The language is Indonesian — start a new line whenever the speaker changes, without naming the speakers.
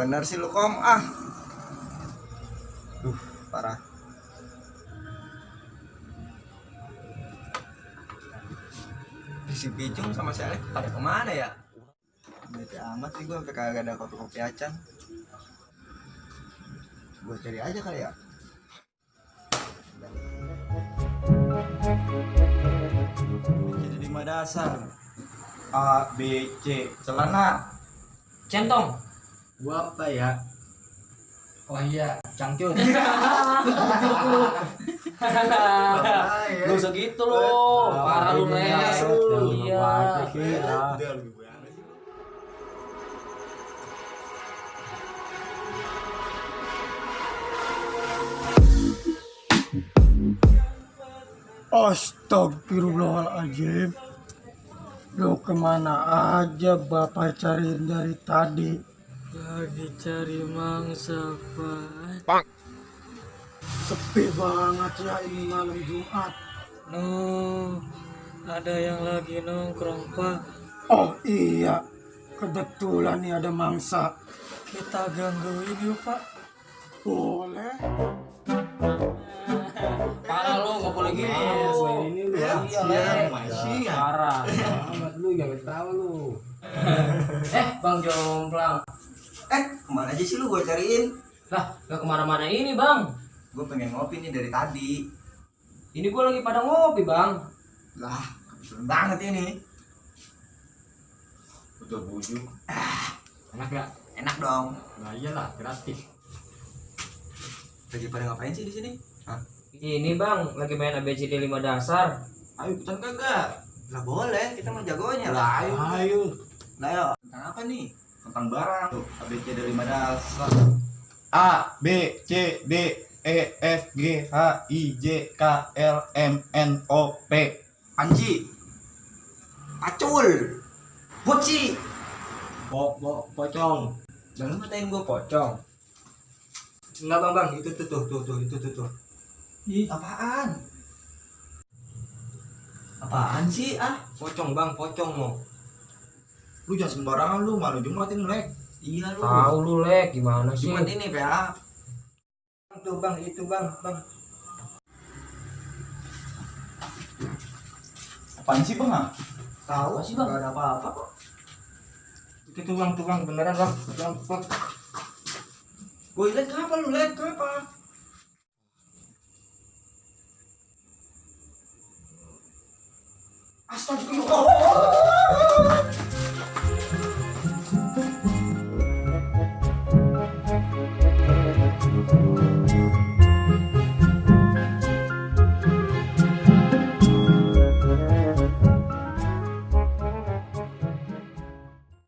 Bener sih lu Kom, ah. Parah. Si Picung sama si Alek pada kemana ya? Bete amat sih gue sampai kagak ada kopi-kopi acan. Gue cari aja kali ya. Jadi 5 dasar. A, B, C. Celana.
Centong.
Gua apa ya?
Oh iya, cangcut. Lu segitu lo, parah lu les. Iya.
Astagfirullahaladzim. Lu kemana aja bapak cariin dari tadi?
Lagi cari mangsa, Pak.
Sepi banget ya ini malam Jumat.
Ada yang lagi nongkrong, Pak.
Oh iya, kebetulan nih ada mangsa.
Kita gangguin yuk, Pak.
Boleh.
Parah lu, gak boleh gitu.
Ini lu
Iya, parah.
amat lu jangan tahu lu.
Bang Jomplang.
Kemana aja sih lu gue cariin?
Lah, gak kemana-mana ini, Bang.
Gue pengen ngopi nih dari tadi.
Ini gua lagi pada ngopi, Bang.
Lah, kebetulan banget ini.
Betul bujuk. Enak gak?
Enak dong.
Nah iyalah gratis.
Lagi pada ngapain sih di sini? Hah?
Ini, Bang, lagi main ABCD 5 dasar.
Ayo ikutan kagak?
Lah boleh, kita mau jagonya
Lah
lah.
ayo.
Nah yo, tentang apa nih? Tentang barang. Tuh, ABC dari 5 dasar. A, B, C, D, E, F, G, H, I, J, K, L, M, N, O, P. Panji. Pacul. Boci.
Pocong.
Jangan ngatain gue pocong.
Enggak bang, itu tuh.
Ih, apaan? Apaan sih ah?
Pocong bang, pocong mau.
Lu jangan sembarangan lu, malu Jumatin Lek. Iya lu.
Tahu lu, Lek, gimana sih?
Jumat ini PA.
Tuh bang, itu bang.
Apaan sih bang ah?
Tahu
Apa sih, Bang?
Gak ada apa-apa kok.
itu tuh bang, beneran bang. Bang.
Woi Lek, kenapa lu Lek? Kenapa? Astagfirullah.